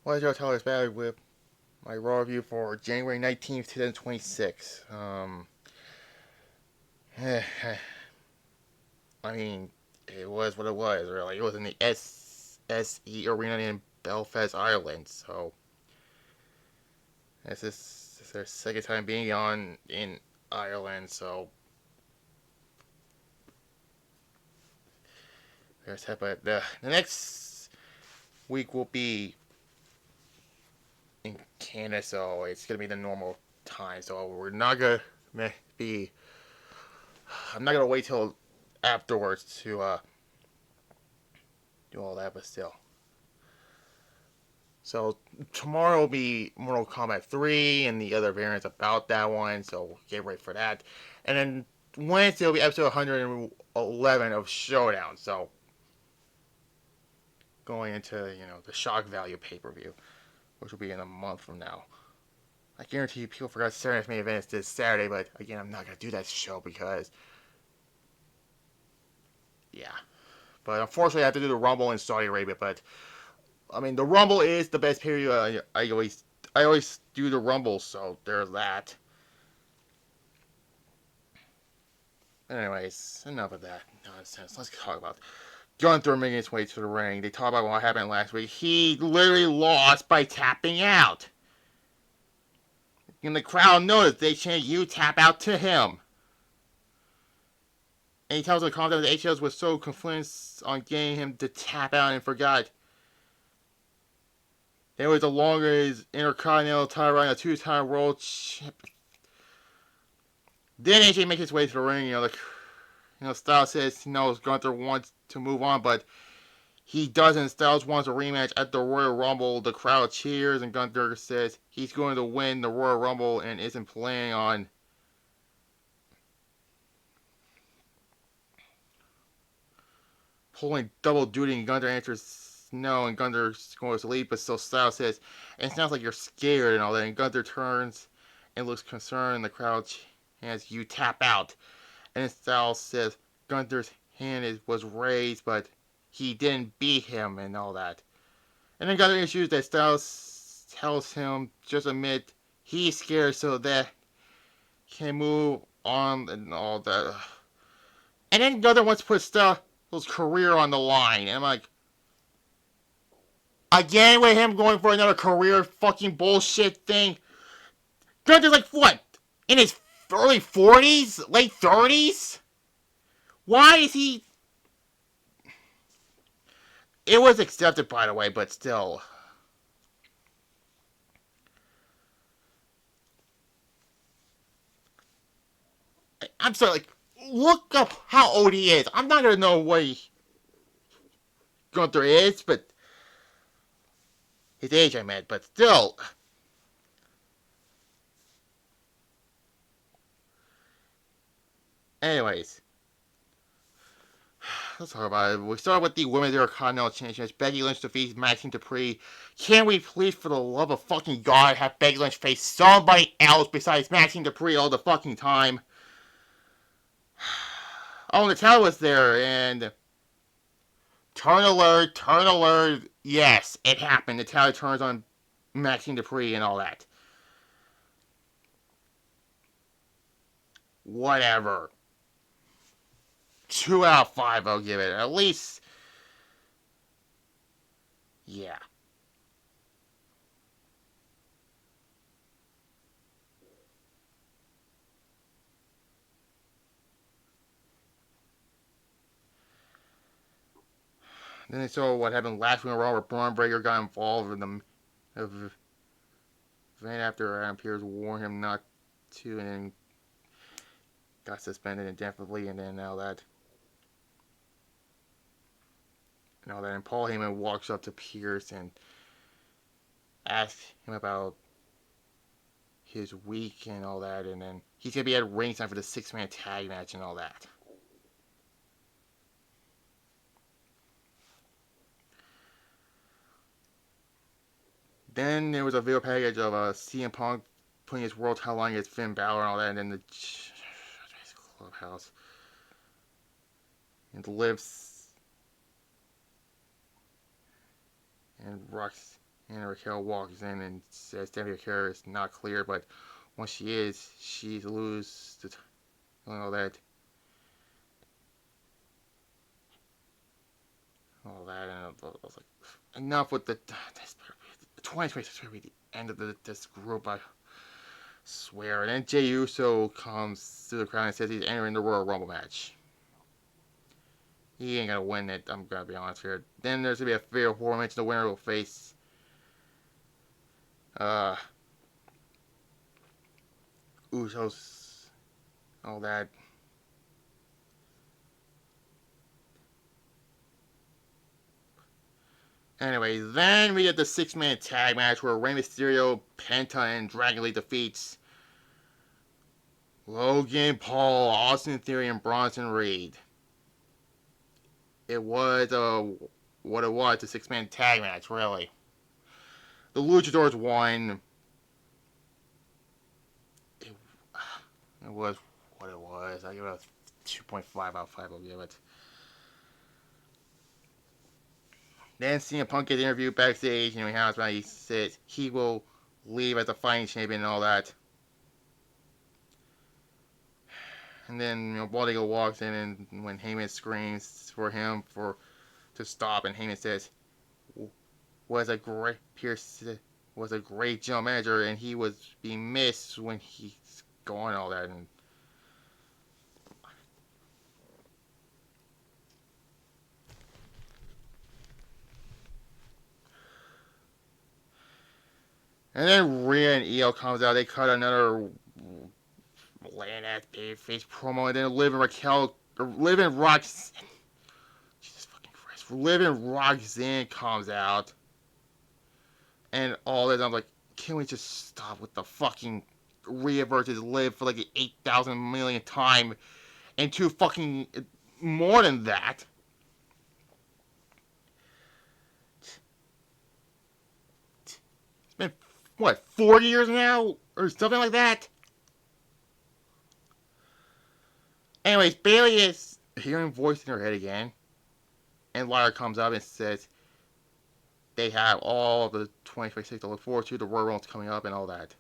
What is your Tyler's back with my Raw review for January 19th, 2026. I mean, it was what it was, really. It was in the SSE Arena in Belfast, Ireland. So, this is their second time being on in Ireland. So, there's that. But the next week will be in Canada, so it's going to be the normal time. So, we're not going to be. I'm not going to wait till afterwards to do all that, but still. So tomorrow will be Mortal Kombat 3 and the other variants about that one, so get ready for that. And then Wednesday will be episode 111 of Showdown, so going into, the shock value pay-per-view, which will be in a month from now. I guarantee you people forgot Saturday's main event is this Saturday, but again, I'm not going to do that show because, yeah. But unfortunately, I have to do the Rumble in Saudi Arabia, but I mean, the Rumble is the best period. I always do the Rumble, so there's that. Anyways, enough of that nonsense. Let's talk about Gunther making his way to the ring. They talk about what happened last week. He literally lost by tapping out. And the crowd noticed. They chant, "You tap out" to him. And he tells the commentator that HLS was so confident on getting him to tap out and forgot there was the longer his Intercontinental title run, a two-time world champ. Then AJ makes his way to the ring. Styles says Gunther wants to move on, but he doesn't. Styles wants a rematch at the Royal Rumble. The crowd cheers, and Gunther says he's going to win the Royal Rumble and isn't planning on pulling double duty. And Gunther answers no, and Gunther's going to leave, but still Styles says, "It sounds like you're scared," and all that. And Gunther turns and looks concerned, and the crowd chants, "You tap out." And Styles says Gunther's hand was raised, but he didn't beat him, and all that. And then Gunther issues that Styles tells him just admit he's scared so that can move on and all that. And then Gunther wants to put Styles' career on the line. And I'm like, again with him going for another career fucking bullshit thing. Gunther's like, what? In his early 40s? Late 30s? Why is he... It was accepted, by the way, but still. I'm sorry, look up how old he is. I'm not gonna know what Gunther is, but his age I meant, but still. Anyways, let's talk about it. We start with the Women's Intercontinental Championship. Becky Lynch defeats Maxine Dupree. Can we please, for the love of fucking God, have Becky Lynch face somebody else besides Maxine Dupree all the fucking time? Oh, Natalia was there, and turn alert, turn alert. Yes, it happened. Natalia turns on Maxine Dupree and all that. Whatever. 2 out of 5, I'll give it. At least, yeah. Then they saw what happened last week in Raw, where Braun Breaker got involved in the event after Adam Pearce warned him not to, and then got suspended indefinitely, and then all that. And all that. And Paul Heyman walks up to Pierce and asks him about his week and all that, and then he's gonna be at ringside for the 6-man tag match and all that. Then there was a video package of CM Punk putting his world title on against Finn Balor and all that, and then the clubhouse and lifts and rocks And Raquel walks in and says Stephanie O'Hara is not clear, but once she is, she's lose the all that, and I was like, enough with this. 2026 is going to be the end of this group, I swear. And then Jey Uso comes to the crowd and says he's entering the Royal Rumble match. He ain't gonna win it, I'm gonna be honest here. Then there's gonna be a fatal four match. The winner will face uh Usos, all that. Anyway, then we get the six-man tag match where Rey Mysterio, Penta, and Dragon Lee defeats Logan Paul, Austin Theory, and Bronson Reed. It was what it was, a six-man tag match, really. The Luchadors won. It, it was what it was. I give it a 2.5 out of 5. I'll give it. Then CM Punk gets interviewed backstage, and he says he will leave as a fighting champion and all that. And then Bald Eagle walks in, and when Heyman screams for him to stop, and Heyman says, Pierce was a great general manager, and he was being missed when he's gone, all that, and then Rhea and Io comes out. They cut another lame ass babyface promo, and then Liv and Roxanne, Jesus fucking Christ, Liv and Roxanne comes out, and all this. I'm like, can we just stop with the fucking Rhea versus Liv for like the 8,000 millionth time, and two fucking more than that? It's been what 4 years now or something like that. Anyways, Bayley is hearing voice in her head again, and Lyra comes up and says they have all of the 2026 to look forward to. The Royal Rumble's coming up and all that.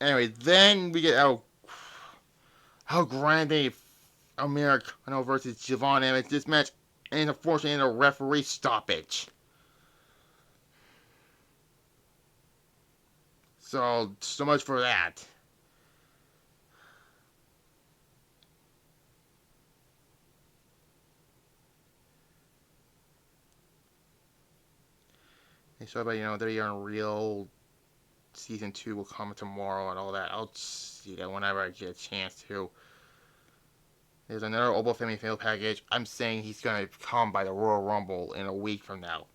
Anyway, then we get El Grande Americano versus Javon Evans. This match, and unfortunately, in a referee stoppage. So much for that. They talk about the Unreal season 2 will come tomorrow and all that. I'll see that whenever I get a chance to. There's another Obo Family Fail package. I'm saying he's gonna come by the Royal Rumble in a week from now.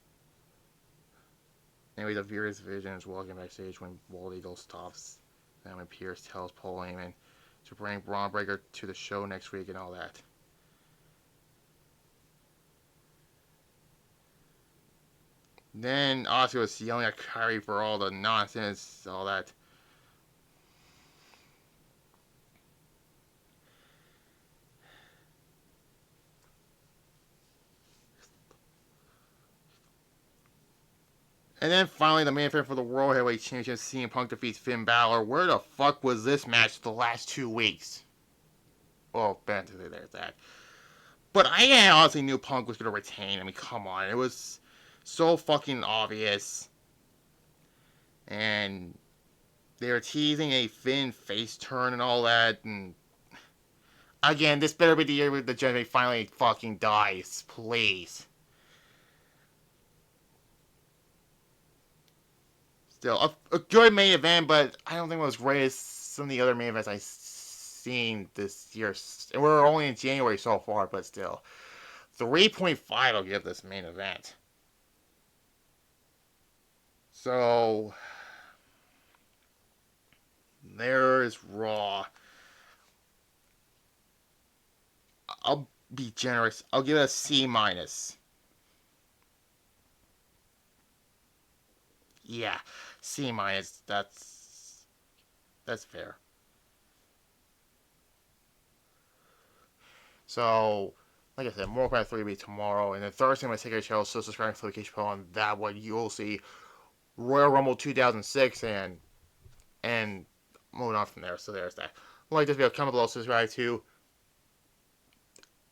Anyway, the Veer's Vision is walking backstage when Walt Eagle stops. And when Pierce tells Paul Heyman to bring Braun Breaker to the show next week and all that. Then Asuka was yelling at Kyrie for all the nonsense, all that. And then finally, the main event for the World Heavyweight Championship, CM Punk defeats Finn Balor. Where the fuck was this match the last 2 weeks? Well, basically there's that. But I honestly knew Punk was going to retain. I mean, come on. It was so fucking obvious. And they were teasing a Finn face turn and all that. And again, this better be the year where the Judgment finally fucking dies. Please. Still, a good main event, but I don't think it was great as some of the other main events I've seen this year. And we're only in January so far, but still. 3.5 I'll give this main event. So, there's Raw. I'll be generous. I'll give it a C minus. Yeah, C minus. That's fair. So, like I said, Mortal Kombat 3 will be tomorrow, and then Thursday my second show, so subscribe to the notification bell on that one. You'll see Royal Rumble 2006 and moving on from there. So there's that. Like this video, comment below, subscribe to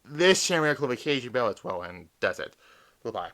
this channel, notification bell as well, and that's it. Goodbye.